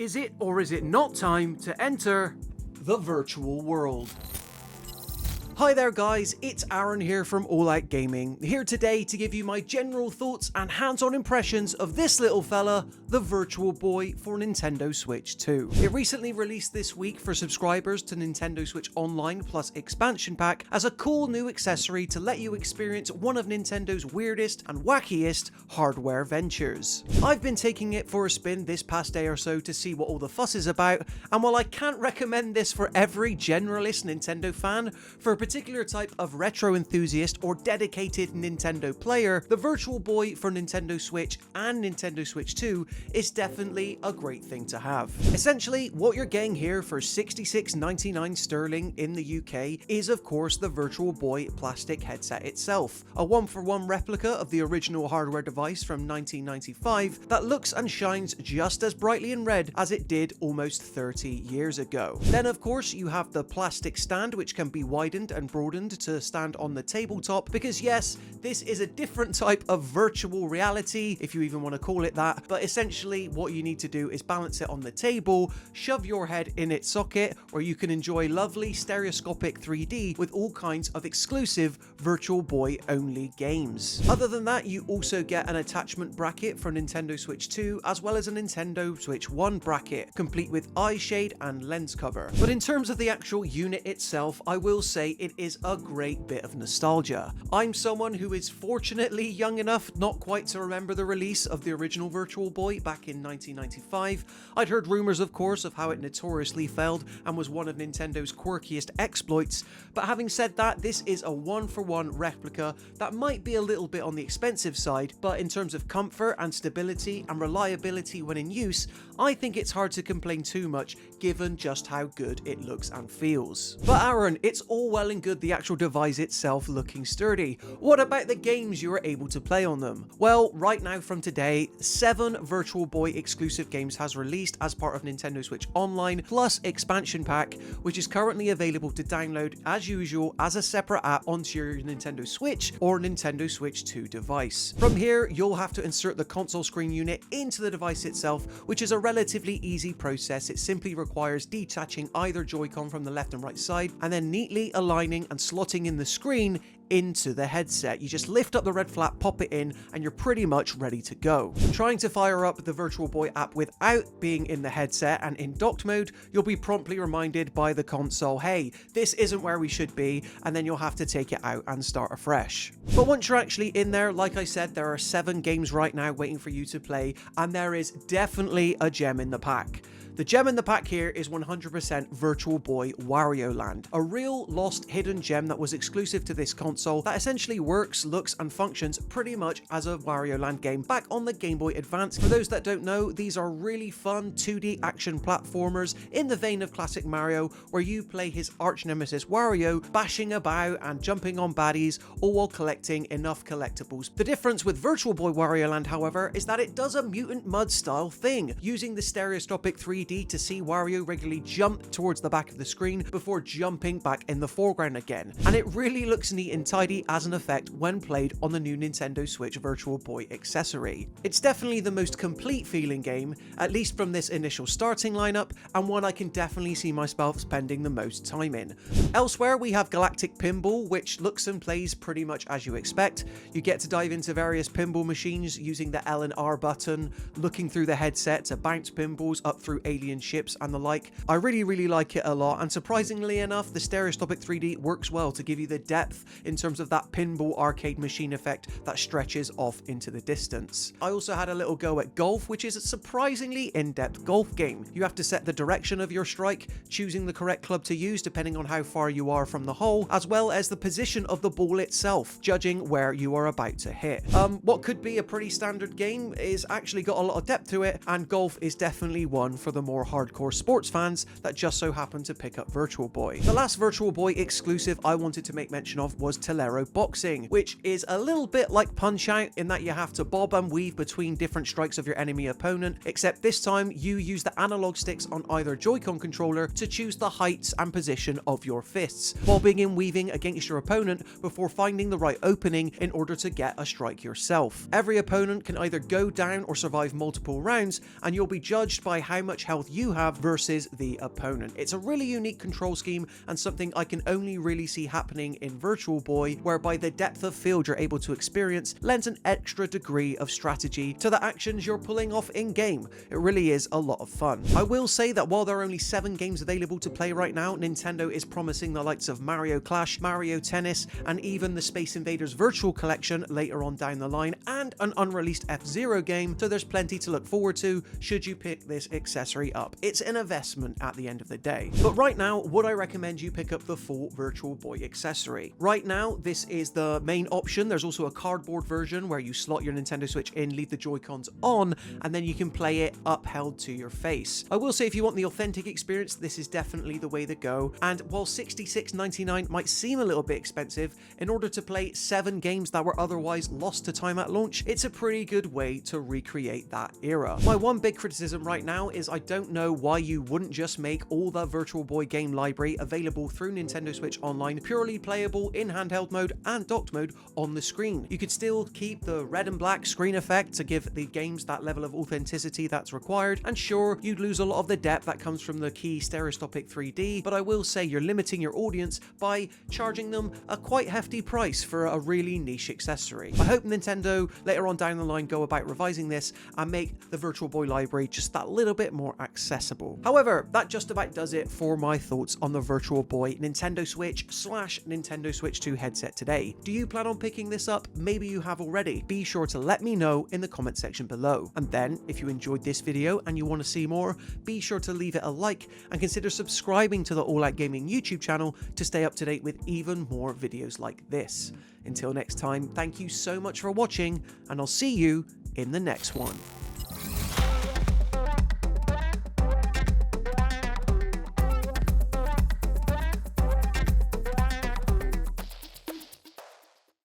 Is it or is it not time to enter the virtual world? Hi there guys, it's Aaron here from All Out Gaming, here today to give you my general thoughts and hands-on impressions of this little fella, the Virtual Boy for Nintendo Switch 2. It recently released this week for subscribers to Nintendo Switch Online Plus Expansion Pack as a cool new accessory to let you experience one of Nintendo's weirdest and wackiest hardware ventures. I've been taking it for a spin this past day or so to see what all the fuss is about, and while I can't recommend this for every generalist Nintendo fan, for a particular type of retro enthusiast or dedicated Nintendo player, the Virtual Boy for Nintendo Switch and Nintendo Switch 2 is definitely a great thing to have. Essentially, what you're getting here for $66.99 sterling in the UK is of course the Virtual Boy plastic headset itself, a one-for-one replica of the original hardware device from 1995 that looks and shines just as brightly in red as it did almost 30 years ago. Then of course you have the plastic stand, which can be widened and broadened to stand on the tabletop, because yes, this is a different type of virtual reality, if you even want to call it that, but essentially what you need to do is balance it on the table, shove your head in its socket, or you can enjoy lovely stereoscopic 3D with all kinds of exclusive Virtual Boy only games. Other than that, you also get an attachment bracket for Nintendo Switch 2 as well as a Nintendo Switch 1 bracket, complete with eye shade and lens cover. But in terms of the actual unit itself, I will say it is a great bit of nostalgia. I'm someone who is fortunately young enough not quite to remember the release of the original Virtual Boy back in 1995. I'd heard rumors, of course, of how it notoriously failed and was one of Nintendo's quirkiest exploits, but having said that, this is a one-for-one replica that might be a little bit on the expensive side, but in terms of comfort and stability and reliability when in use, I think it's hard to complain too much given just how good it looks and feels. But Aaron, it's all well and good the actual device itself looking sturdy. What about the games you are able to play on them? Well, right now from today, 7 Virtual Boy exclusive games has released as part of Nintendo Switch Online Plus Expansion Pack, which is currently available to download as usual as a separate app onto your Nintendo Switch or Nintendo Switch 2 device. From here, you'll have to insert the console screen unit into the device itself, which is a relatively easy process. It simply requires detaching either Joy-Con from the left and right side and then neatly aligning and slotting in the screen into the headset. You just lift up the red flap, pop it in, and you're pretty much ready to go. Trying to fire up the Virtual Boy app without being in the headset and in docked mode, you'll be promptly reminded by the console, hey, this isn't where we should be, and then you'll have to take it out and start afresh. But once you're actually in there, like I said, there are 7 games right now waiting for you to play, and there is definitely a gem in the pack. The gem in the pack here is 100% Virtual Boy Wario Land, a real lost hidden gem that was exclusive to this console that essentially works, looks and functions pretty much as a Wario Land game back on the Game Boy Advance. For those that don't know, these are really fun 2D action platformers in the vein of classic Mario, where you play his arch nemesis Wario, bashing about and jumping on baddies, all while collecting enough collectibles. The difference with Virtual Boy Wario Land, however, is that it does a Mutant Mud style thing, using the stereoscopic 3D to see Wario regularly jump towards the back of the screen before jumping back in the foreground again. And it really looks neat and tidy as an effect when played on the new Nintendo Switch Virtual Boy accessory. It's definitely the most complete feeling game, at least from this initial starting lineup, and one I can definitely see myself spending the most time in. Elsewhere, we have Galactic Pinball, which looks and plays pretty much as you expect. You get to dive into various pinball machines using the L and R button, looking through the headset to bounce pinballs up through alien ships and the like. I really like it a lot, and surprisingly enough, the stereoscopic 3D works well to give you the depth in terms of that pinball arcade machine effect that stretches off into the distance. I also had a little go at golf, which is a surprisingly in-depth golf game. You have to set the direction of your strike, choosing the correct club to use depending on how far you are from the hole, as well as the position of the ball itself, judging where you are about to hit. What could be a pretty standard game is actually got a lot of depth to it, and golf is definitely one for the more hardcore sports fans that just so happen to pick up Virtual Boy. The last Virtual Boy exclusive I wanted to make mention of was Tolero Boxing, which is a little bit like Punch-Out in that you have to bob and weave between different strikes of your enemy opponent, except this time you use the analog sticks on either Joy-Con controller to choose the heights and position of your fists, bobbing and weaving against your opponent before finding the right opening in order to get a strike yourself. Every opponent can either go down or survive multiple rounds, and you'll be judged by how much health you have versus the opponent. It's a really unique control scheme and something I can only really see happening in Virtual Boy, whereby the depth of field you're able to experience lends an extra degree of strategy to the actions you're pulling off in game. It really is a lot of fun. I will say that while there are only 7 games available to play right now, Nintendo is promising the likes of Mario Clash, Mario Tennis, and even the Space Invaders Virtual Collection later on down the line, and an unreleased F-Zero game, so there's plenty to look forward to should you pick this accessory up. It's an investment at the end of the day. But right now, would I recommend you pick up the full Virtual Boy accessory? Right now, this is the main option. There's also a cardboard version where you slot your Nintendo Switch in, leave the Joy-Cons on, and then you can play it upheld to your face. I will say if you want the authentic experience, this is definitely the way to go. And while $66.99 might seem a little bit expensive, in order to play 7 games that were otherwise lost to time at launch, it's a pretty good way to recreate that era. My one big criticism right now is I don't know why you wouldn't just make all the Virtual Boy game library available through Nintendo Switch Online, purely playable in handheld mode and docked mode on the screen. You could still keep the red and black screen effect to give the games that level of authenticity that's required, and sure, you'd lose a lot of the depth that comes from the key stereoscopic 3D, but I will say you're limiting your audience by charging them a quite hefty price for a really niche accessory. I hope Nintendo later on down the line go about revising this and make the Virtual Boy library just that little bit more accessible. However, that just about does it for my thoughts on the Virtual Boy Nintendo Switch / Nintendo Switch 2 headset today. Do you plan on picking this up? Maybe you have already. Be sure to let me know in the comment section below. And then, if you enjoyed this video and you want to see more, be sure to leave it a like and consider subscribing to the All Out Gaming YouTube channel to stay up to date with even more videos like this. Until next time, thank you so much for watching, and I'll see you in the next one.